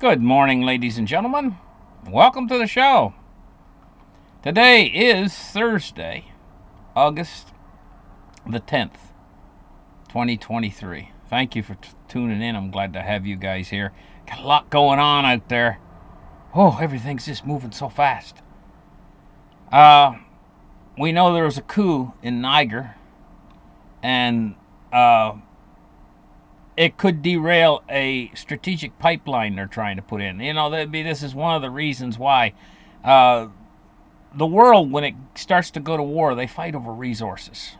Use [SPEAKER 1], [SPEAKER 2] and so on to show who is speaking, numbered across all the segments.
[SPEAKER 1] Good morning, ladies and gentlemen. Welcome to the show. Today is Thursday, August the 10th, 2023. Thank you for tuning in. I'm glad to have you guys here. Got a lot going on out there. Oh, everything's just moving so fast. We know there was a coup in Niger, and it could derail a strategic pipeline they're trying to put in. This is one of the reasons why the world, when it starts to go to war, they fight over resources.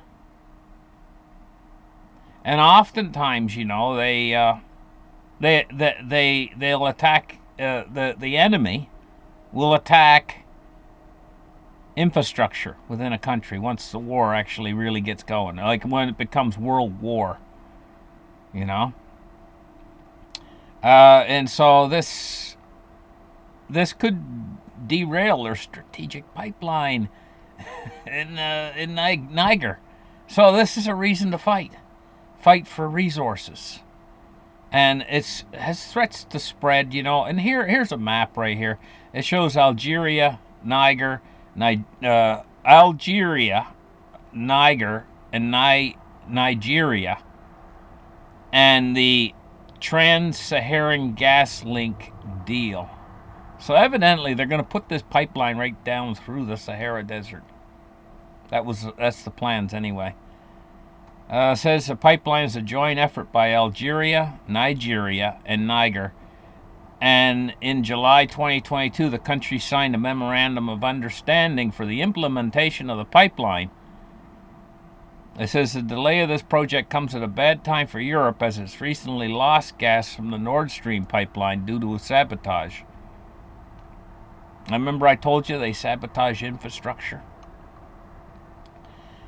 [SPEAKER 1] And oftentimes, they'll attack the enemy will attack infrastructure within a country once the war actually really gets going. Like when it becomes world war, and so this could derail their strategic pipeline in Niger. So this is a reason to fight for resources, and it has threats to spread. And here's a map right here. It shows Algeria, Niger, Algeria, Niger, and Nigeria, and the Trans-Saharan gas link deal. So evidently they're going to put this pipeline right down through the Sahara Desert. That's the plans anyway. Says the pipeline is a joint effort by Algeria, Nigeria, and Niger. And in July 2022, the countries signed a memorandum of understanding for the implementation of the pipeline. It says the delay of this project comes at a bad time for Europe as it's recently lost gas from the Nord Stream pipeline due to a sabotage. I remember I told you they sabotage infrastructure.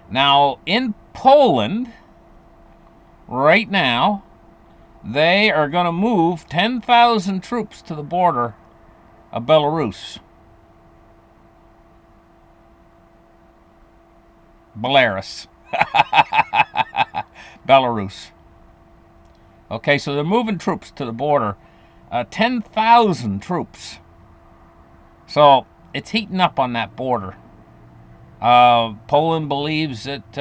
[SPEAKER 1] Now, in Poland, right now, they are going to move 10,000 troops to the border of Belarus. Belarus. Okay, so they're moving troops to the border. 10,000 troops. So it's heating up on that border. Poland believes that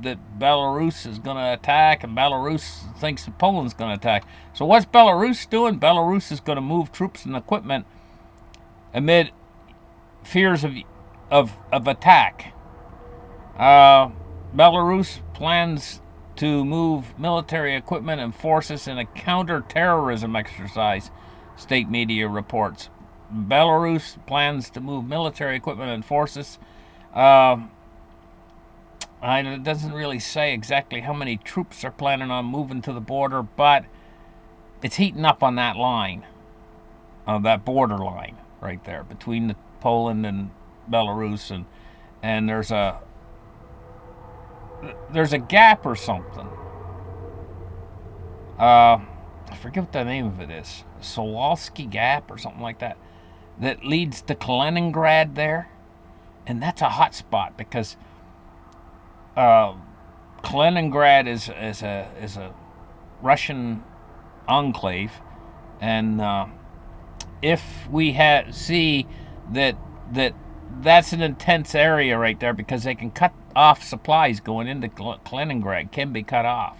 [SPEAKER 1] Belarus is going to attack, and Belarus thinks that Poland's going to attack. So what's Belarus doing? Belarus is going to move troops and equipment amid fears of attack. Belarus plans to move military equipment and forces in a counter-terrorism exercise, state media reports. Belarus plans to move military equipment and forces. It doesn't really say exactly how many troops are planning on moving to the border, but it's heating up on that line, that border line right there between Poland and Belarus, and there's a gap or something. I forget what the name of it is. Solowski Gap or something like that. That leads to Kaliningrad there, and that's a hot spot because Kaliningrad is a Russian enclave, and if we see that's an intense area right there because they can cut off supplies going into Kaliningrad, can be cut off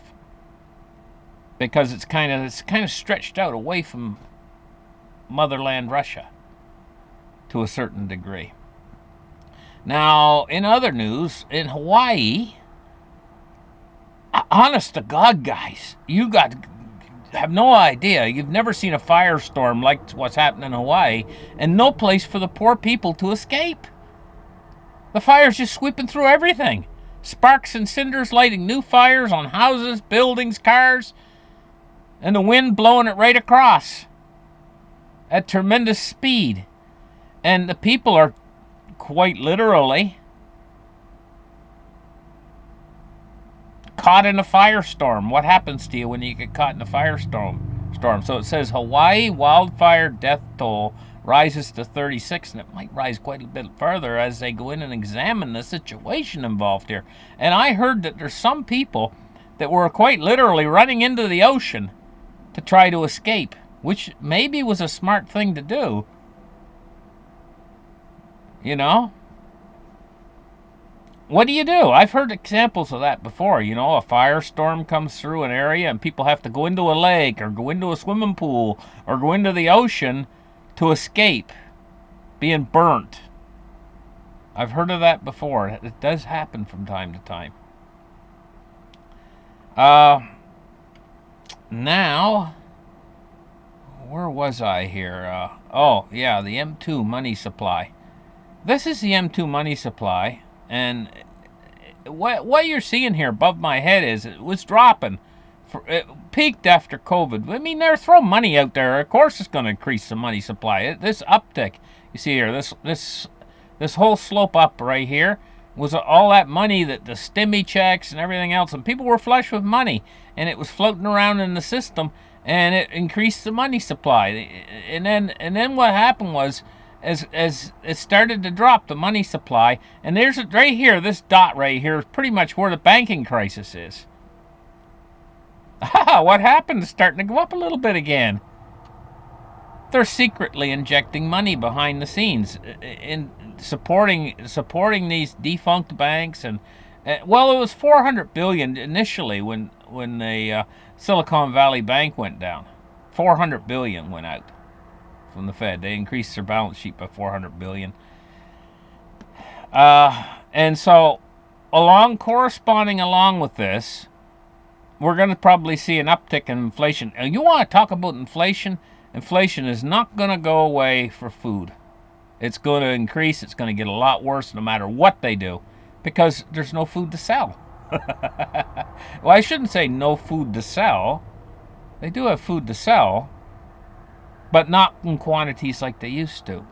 [SPEAKER 1] because it's kind of stretched out away from motherland Russia to a certain degree. Now, in other news, in Hawaii, honest to God, guys, you have no idea. You've never seen a firestorm like what's happening in Hawaii, and no place for the poor people to escape. The fire's just sweeping through everything. Sparks and cinders lighting new fires on houses, buildings, cars, and the wind blowing it right across at tremendous speed. And the people are quite literally caught in a firestorm. What happens to you when you get caught in a firestorm? So it says Hawaii wildfire death toll rises to 36, and it might rise quite a bit further as they go in and examine the situation involved here. And I heard that there's some people that were quite literally running into the ocean to try to escape which maybe was a smart thing to do, you know? What do you do? I've heard examples of that before. You know, a firestorm comes through an area and people have to go into a lake or go into a swimming pool or go into the ocean to escape being burnt. I've heard of that before. It does happen from time to time. Uh, Now, where was I here? Oh, yeah, the M2 money supply. This is the M2 money supply, and what you're seeing here above my head is it was dropping. It peaked after COVID. I mean, they're throwing money out there. Of course, it's going to increase the money supply. This uptick, you see here, this whole slope up right here was all that money that the stimmy checks and everything else, and people were flush with money, and it was floating around in the system, and it increased the money supply. And then what happened was, as it started to drop the money supply, and there's right here, this dot right here is pretty much where the banking crisis is. What happened? It's starting to go up a little bit again. They're secretly injecting money behind the scenes in supporting these defunct banks, and well, it was 400 billion initially when the Silicon Valley Bank went down. 400 billion went out from the Fed. They increased their balance sheet by 400 billion. And so, corresponding along with this, we're going to probably see an uptick in inflation. And you want to talk about inflation? Inflation is not going to go away for food. It's going to increase. It's going to get a lot worse no matter what they do, because there's no food to sell. Well, I shouldn't say no food to sell. They do have food to sell, but not in quantities like they used to.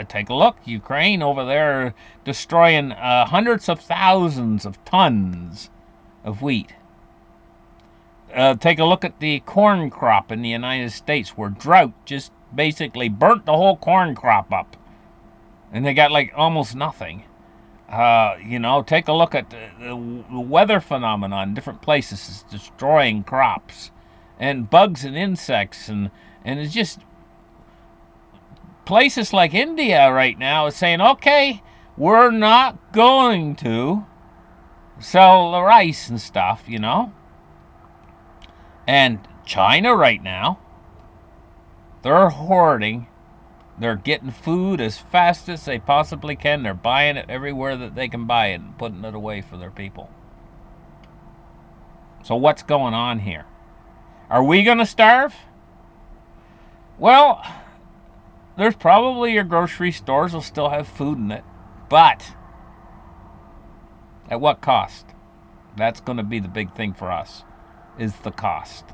[SPEAKER 1] Take a look. Ukraine over there destroying hundreds of thousands of tons of wheat. Take a look at the corn crop in the United States, where drought just basically burnt the whole corn crop up. And they got like almost nothing. Take a look at the weather phenomenon in different places. It's destroying crops. And bugs and insects. And it's just places like India right now is saying, okay, we're not going to sell the rice and stuff, And China right now, they're hoarding. They're getting food as fast as they possibly can. They're buying it everywhere that they can buy it and putting it away for their people. So what's going on here? Are we going to starve? Well, there's probably your grocery stores will still have food in it. But at what cost? That's going to be the big thing for us, is the cost.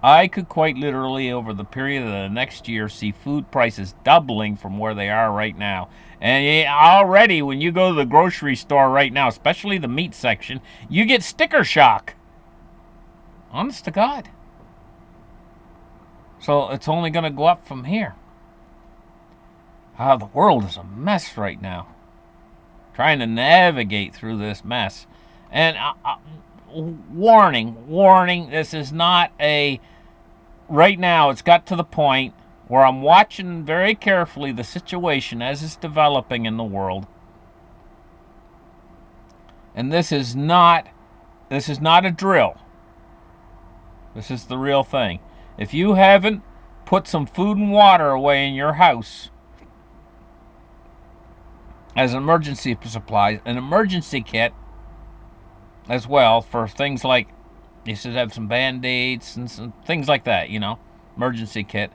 [SPEAKER 1] I could quite literally, over the period of the next year, see food prices doubling from where they are right now. And already, when you go to the grocery store right now, especially the meat section, you get sticker shock. Honest to God. So it's only going to go up from here. The world is a mess right now. Trying to navigate through this mess. And warning, this is not a... Right now, it's got to the point where I'm watching very carefully the situation as it's developing in the world. And this is not a drill. This is the real thing. If you haven't put some food and water away in your house as an emergency supply, an emergency kit as well, for things like, you should have some Band-Aids and some things like that, emergency kit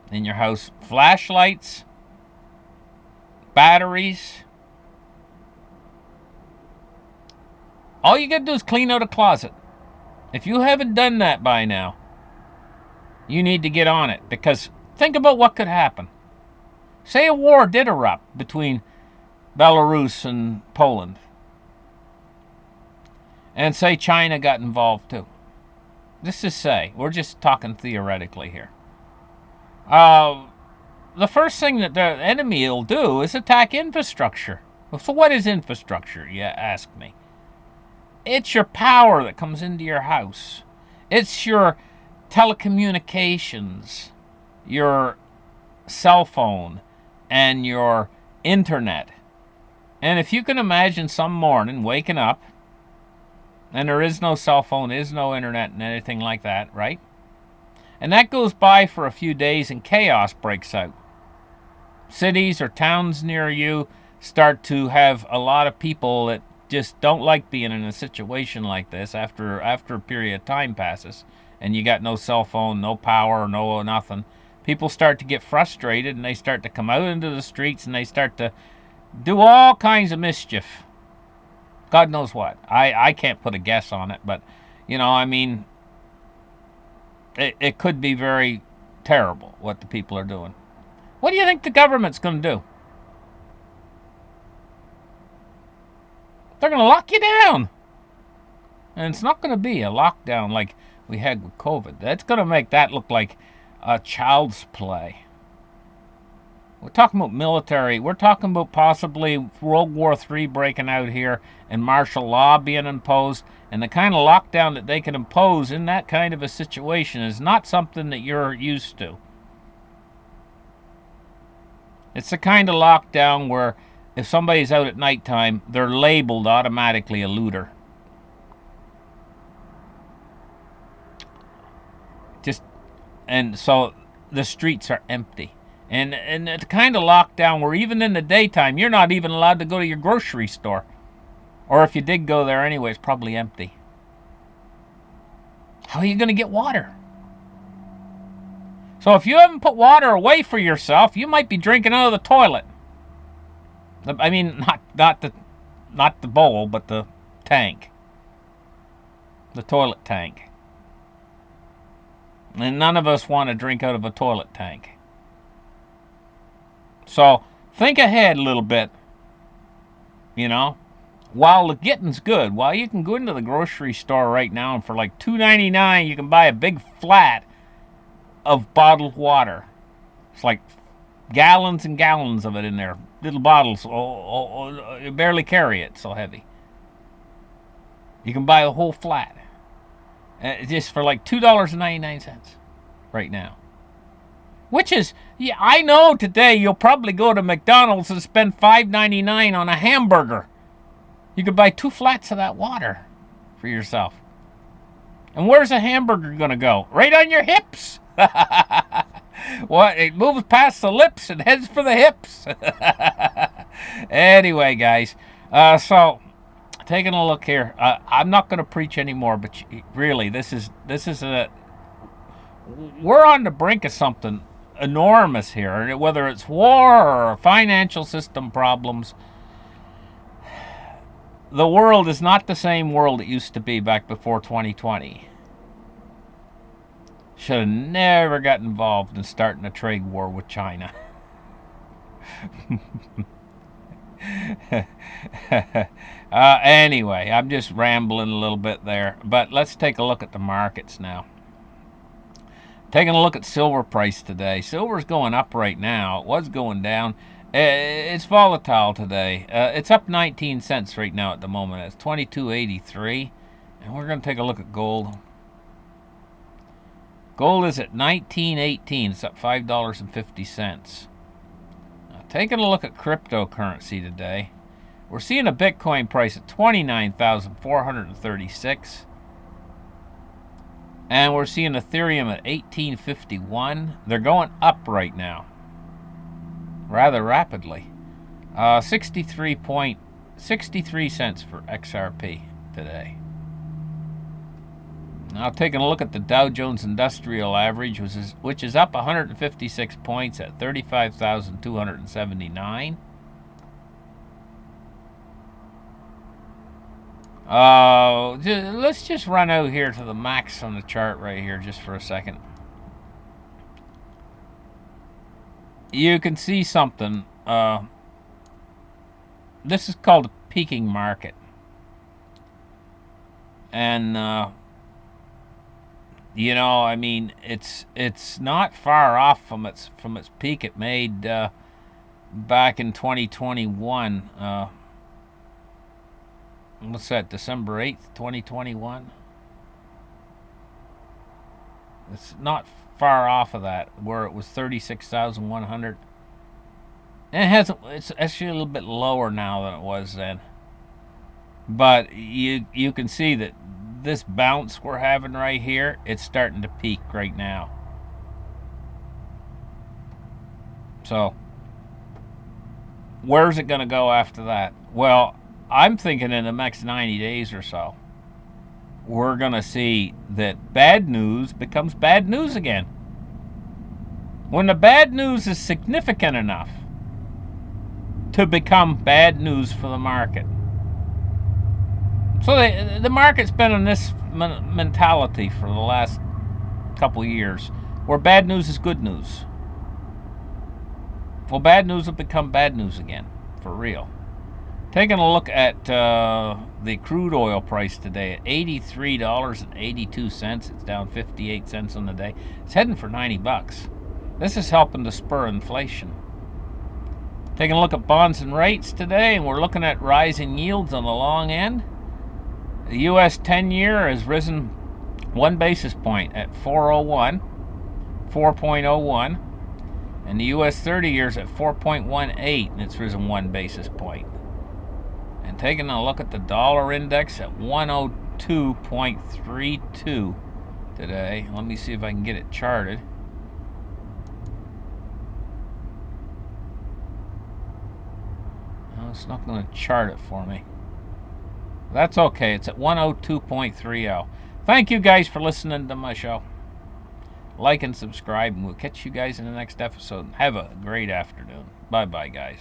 [SPEAKER 1] in your house. Flashlights, batteries. All you gotta do is clean out a closet. If you haven't done that by now, you need to get on it, because think about what could happen. Say a war did erupt between Belarus and Poland. And say China got involved too. Just to say, we're just talking theoretically here. The first thing that the enemy will do is attack infrastructure. So what is infrastructure, you ask me? It's your power that comes into your house. It's your telecommunications. your cell phone and your internet. And if you can imagine some morning waking up and there is no cell phone, is no internet and anything like that, right? And that goes by for a few days and chaos breaks out. Cities or towns near you start to have a lot of people that just don't like being in a situation like this after a period of time passes and you got no cell phone, no power, no nothing. People start to get frustrated and they start to come out into the streets and they start to do all kinds of mischief. God knows what. I can't put a guess on it, but I mean, it could be very terrible what the people are doing. What do you think the government's going to do? They're going to lock you down. And it's not going to be a lockdown like we had with COVID. That's going to make that look like a child's play. We're talking about military. We're talking about possibly World War III breaking out here and martial law being imposed. And the kind of lockdown that they can impose in that kind of a situation is not something that you're used to. It's the kind of lockdown where if somebody's out at nighttime, they're labeled automatically a looter. Just and so the streets are empty. And it's kind of lockdown where even in the daytime, you're not even allowed to go to your grocery store. Or if you did go there anyway, it's probably empty. How are you going to get water? So if you haven't put water away for yourself, you might be drinking out of the toilet. I mean, not the bowl, but the tank, the toilet tank. And none of us want to drink out of a toilet tank. So think ahead a little bit. While the getting's good, while you can go into the grocery store right now and for like $2.99 you can buy a big flat of bottled water. It's like gallons and gallons of it in there. Little bottles. You barely carry it, so heavy. You can buy a whole flat. Just for like $2.99 right now. Which is, yeah, I know today you'll probably go to McDonald's and spend $5.99 on a hamburger. You could buy 2 flats of that water for yourself. And where's a hamburger going to go? Right on your hips. What? It moves past the lips and heads for the hips. Anyway, guys, so taking a look here. I'm not going to preach anymore, but really, this is we're on the brink of something enormous here. Whether it's war or financial system problems, the world is not the same world it used to be back before 2020. Should have never got involved in starting a trade war with China. Anyway, I'm just rambling a little bit there. But let's take a look at the markets now. Taking a look at silver price today. Silver's going up right now. It was going down. It's volatile today. It's up 19 cents right now at the moment. It's 22.83. And we're going to take a look at gold. Gold is at 19.18. It's up $5.50. Now, taking a look at cryptocurrency today. We're seeing a Bitcoin price at 29,436. And we're seeing Ethereum at 1851. They're going up right now, rather rapidly. 63 cents for XRP today. Now taking a look at the Dow Jones Industrial Average, which is up 156 points at 35,279. Let's just run out here to the max on the chart right here just for a second. You can see something. This is called a peaking market. And, I mean, it's not far off from its peak it made back in 2021. What's that, December 8th, 2021? It's not far off of that, where it was 36,100. And it's actually a little bit lower now than it was then. But you can see that this bounce we're having right here, it's starting to peak right now. So where's it going to go after that? Well, I'm thinking in the next 90 days or so, we're going to see that bad news becomes bad news again. When the bad news is significant enough to become bad news for the market. So the market's been in this mentality for the last couple of years, where bad news is good news. Well, bad news will become bad news again, for real. Taking a look at the crude oil price today at $83.82. It's down 58 cents on the day. It's heading for $90. This is helping to spur inflation. Taking a look at bonds and rates today, and we're looking at rising yields on the long end. The U.S. 10-year has risen 1 basis point at 4.01, and the U.S. 30-year is at 4.18, and it's risen 1 basis point. And taking a look at the dollar index at 102.32 today. Let me see if I can get it charted. No, it's not going to chart it for me. That's okay. It's at 102.30. Thank you guys for listening to my show. Like and subscribe, and we'll catch you guys in the next episode. Have a great afternoon. Bye-bye, guys.